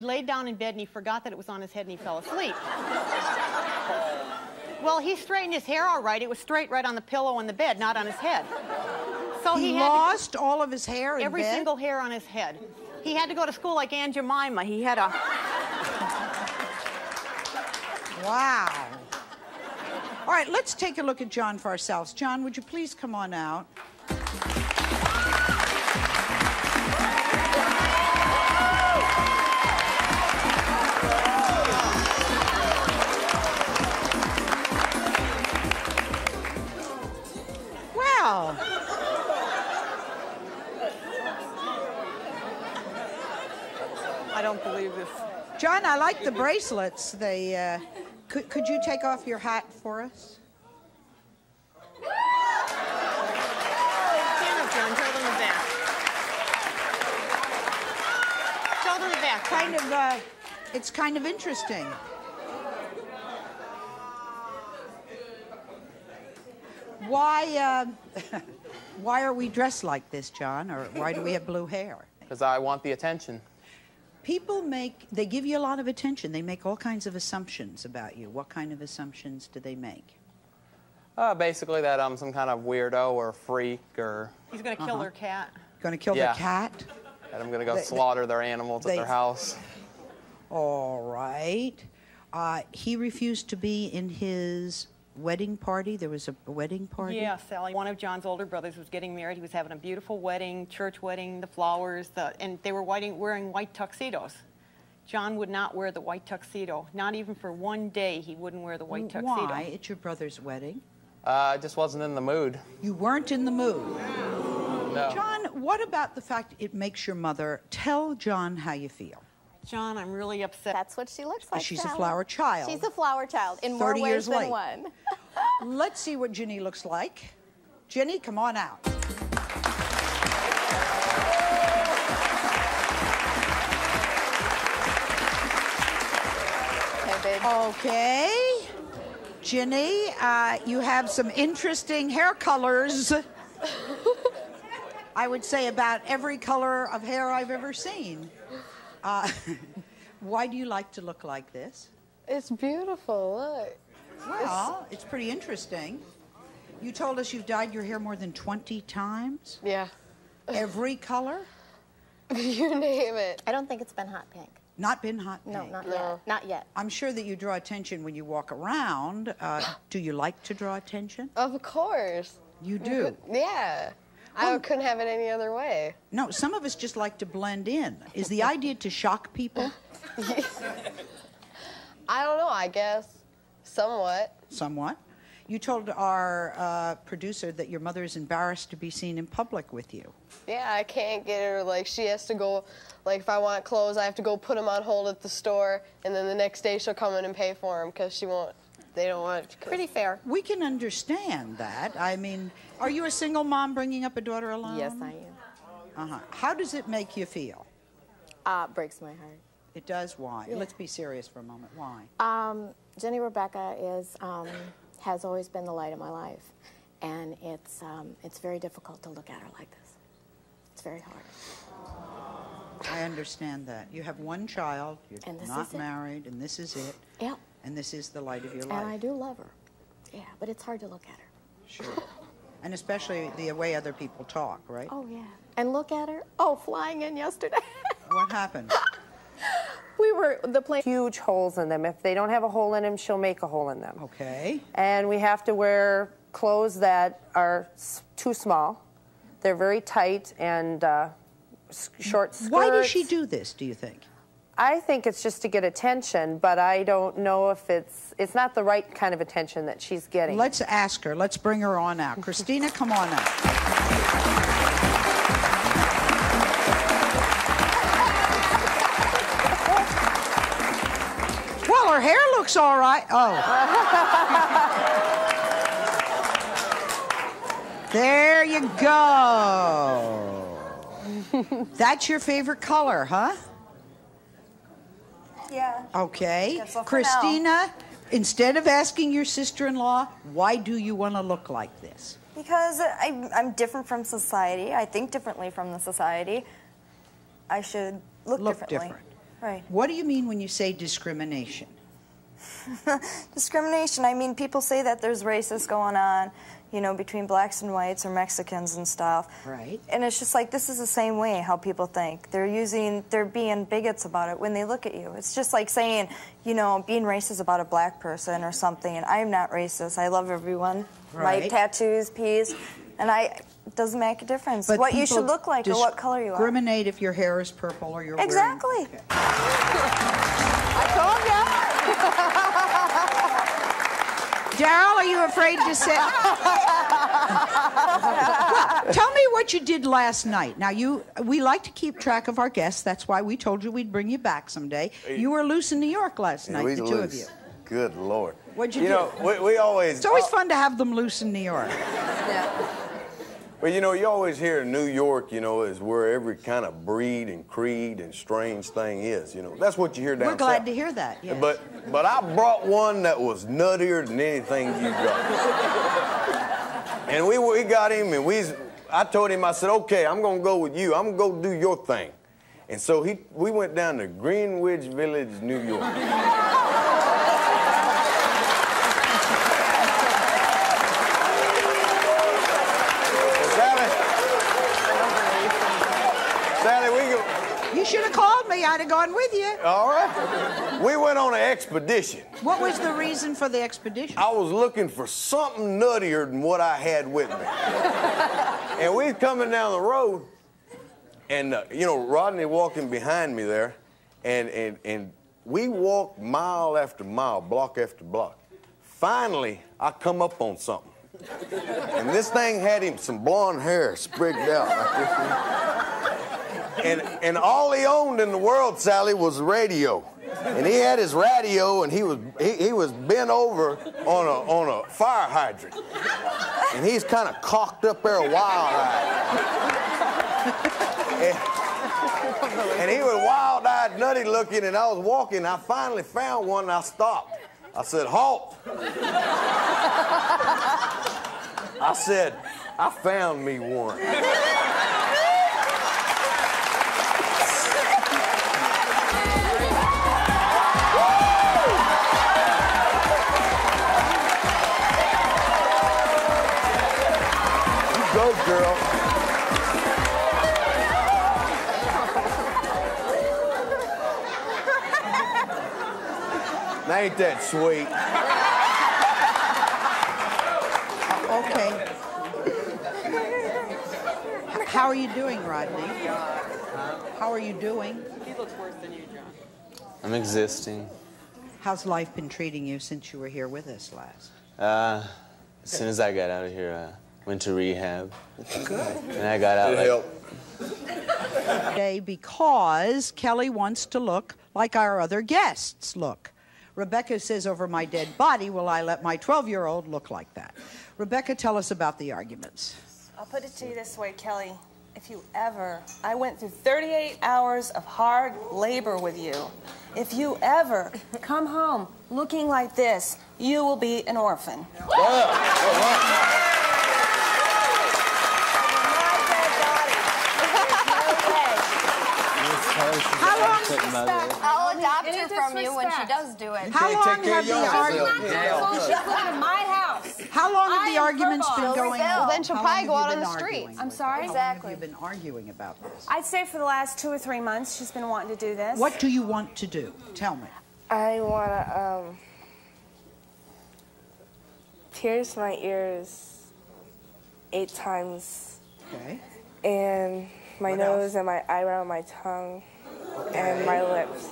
He laid down in bed and he forgot that it was on his head and he fell asleep. Well, he straightened his hair all right. It was straight right on the pillow in the bed, not on his head. So he lost all of his hair in every bed? single hair on his head. He had to go to school like Aunt Jemima. He had a... Wow. All right, let's take a look at John for ourselves. John, would you please come on out? Well. I don't believe this. John, I like the bracelets. They, could you take off your hat for us? Stand up, John. Show them the back. Show them the back. Kind of, it's kind of interesting. Why, why are we dressed like this, John? Or why do we have blue hair? Because I want the attention. People they give you a lot of attention. They make all kinds of assumptions about you. What kind of assumptions do they make? Basically that I'm some kind of weirdo or freak or... He's going to kill their cat. Going to kill their cat? And I'm going to go slaughter their animals at their house. All right. He refused to be in his wedding party. There was a wedding party? Yeah, Sally. One of John's older brothers was getting married. He was having a beautiful wedding, church wedding, the flowers, and they were wearing white tuxedos. John would not wear the white tuxedo. Not even for one day he wouldn't wear the white tuxedo. Why? It's your brother's wedding. I just wasn't in the mood. You weren't in the mood? No. John, what about the fact it makes your mother? Tell John how you feel. John, I'm really upset. That's what she looks like. She's a flower child. She's a flower child in more ways than one. Let's see what Ginny looks like. Ginny, come on out. Okay, babe. Okay. Ginny, you have some interesting hair colors. I would say about every color of hair I've ever seen. Why do you like to look like this? It's beautiful, look. Well, it's pretty interesting. You told us you've dyed your hair more than 20 times? Yeah. Every color? You name it. I don't think it's been hot pink. Not been hot pink? No, not yet. Not yet. I'm sure that you draw attention when you walk around. Do you like to draw attention? Of course. You do? Yeah. I couldn't have it any other way. No, some of us just like to blend in. Is the idea to shock people? I don't know, I guess. Somewhat. Somewhat. You told our producer that your mother is embarrassed to be seen in public with you. Yeah, I can't get her, like, she has to go, like, if I want clothes, I have to go put them on hold at the store, and then the next day she'll come in and pay for them, because she won't, they don't want... Pretty fair. We can understand that. I mean, are you a single mom bringing up a daughter alone? Yes, I am. How does it make you feel? Breaks my heart. It does? Why? Yeah. Let's be serious for a moment. Why? Jenny Rebecca has always been the light of my life, and it's very difficult to look at her like this. It's very hard. I understand that. You have one child, you're not married, and this is it. Yeah. And this is the light of your life. And I do love her. Yeah, but it's hard to look at her. Sure. And especially the way other people talk, right? Oh, yeah. And look at her. Oh, flying in yesterday. What happened? The plane... Huge holes in them. If they don't have a hole in them, she'll make a hole in them. Okay. And we have to wear clothes that are too small. They're very tight and short skirts. Why does she do this, do you think? I think it's just to get attention, but I don't know if it's not the right kind of attention that she's getting. Let's ask her. Let's bring her on out. Christina, come on out. Well, her hair looks all right. Oh. There you go. That's your favorite color, huh? Yeah. Okay. So Christina, instead of asking your sister-in-law, why do you want to look like this? Because I'm different from society. I think differently from the society. I should look differently. Different. Right. What do you mean when you say discrimination? Discrimination, I mean, people say that there's races going on, you know, between blacks and whites or Mexicans and stuff. Right. And it's just like, this is the same way how people think. They're being bigots about it when they look at you. It's just like saying, you know, being racist about a black person or something. And I am not racist. I love everyone. Right. My tattoos, peas, and it doesn't make a difference But what you people should look like or what color you are. Discriminate if your hair is purple or you're Exactly. wearing... Okay. I told ya. Daryl, are you afraid to say? Well, tell me what you did last night. Now, we like to keep track of our guests. That's why we told you we'd bring you back someday. You were loose in New York last night, the two of you. Good Lord. What'd you do? You know, we always... It's always fun to have them loose in New York. Yeah. Well, you know, you always hear New York, you know, is where every kind of breed and creed and strange thing is, you know. That's what you hear down We're glad south. to hear that, yes. But I brought one that was nuttier than anything you got. And we got him, and I told him, I said, okay, I'm going to go with you. I'm going to go do your thing. And so we went down to Greenwich Village, New York. Sally, we go. You should have called me. I'd have gone with you. All right. We went on an expedition. What was the reason for the expedition? I was looking for something nuttier than what I had with me. And we was coming down the road, and, you know, Rodney walking behind me there, and we walked mile after mile, block after block. Finally, I come up on something. And this thing had him some blonde hair sprigged out like this. And all he owned in the world, Sally, was radio. And he had his radio, and he was bent over on a fire hydrant. And he's kind of cocked up there, wild-eyed. And he was wild-eyed, nutty-looking, and I was walking. I finally found one, and I stopped. I said, halt. I said, I found me one. Go, girl. Now, ain't that sweet? Okay. How are you doing, Rodney? How are you doing? He looks worse than you, John. I'm existing. How's life been treating you since you were here with us last? As soon as I got out of here, I went to rehab. Good. And I got out like... Today, because Kelly wants to look like our other guests look. Rebecca says, over my dead body, will I let my 12-year-old look like that? Rebecca, tell us about the arguments. I'll put it to you this way, Kelly. If you ever, I went through 38 hours of hard labor with you. If you ever come home looking like this, you will be an orphan. How long? I'll adopt her from you when she does do it. How long have the arguments? She's living in my house. How long have the arguments been going on? Well, then she'll How probably long go have out you on the been street. arguing? I'm sorry? How long have you been arguing about this? I'd say for the last 2 or 3 months, she's been wanting to do this. What do you want to do? Tell me. I want to pierce my ears 8 times. Okay. And my nose and my eyebrow and my tongue and my lips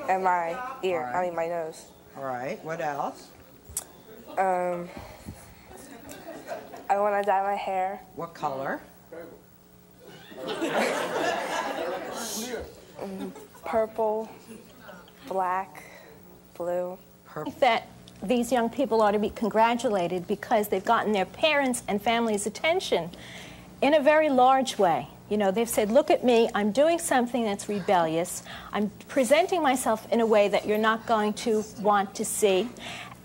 and my ear. Right. I mean, my nose. All right. What else? I want to dye my hair. What color? Purple, black, blue. Purple. That these young people ought to be congratulated because they've gotten their parents' and families' attention in a very large way. You know, they've said, look at me, I'm doing something that's rebellious. I'm presenting myself in a way that you're not going to want to see.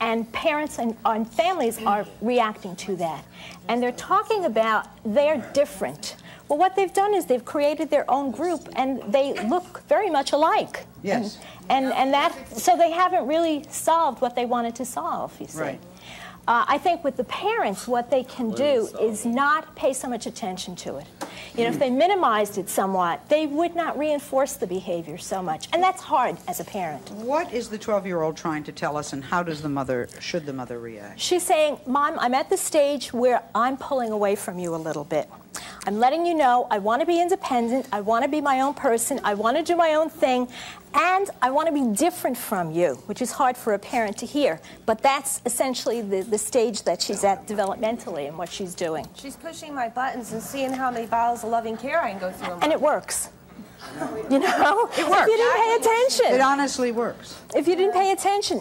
And parents and families are reacting to that. And they're talking about they're different. Well, what they've done is they've created their own group, and they look very much alike. Yes. And that, so they haven't really solved what they wanted to solve, you see. Right. I think with the parents, what they can do is not pay so much attention to it. You know, if they minimized it somewhat, they would not reinforce the behavior so much. And that's hard as a parent. What is the 12-year-old trying to tell us, and how does the mother, should the mother react? She's saying, Mom, I'm at the stage where I'm pulling away from you a little bit. I'm letting you know I want to be independent, I want to be my own person, I want to do my own thing, and I want to be different from you, which is hard for a parent to hear. But that's essentially the stage that she's at developmentally and what she's doing. She's pushing my buttons and seeing how many bottles of loving care I can go through. And it works. You know? It works. If you didn't pay attention. It honestly works. If you didn't pay attention.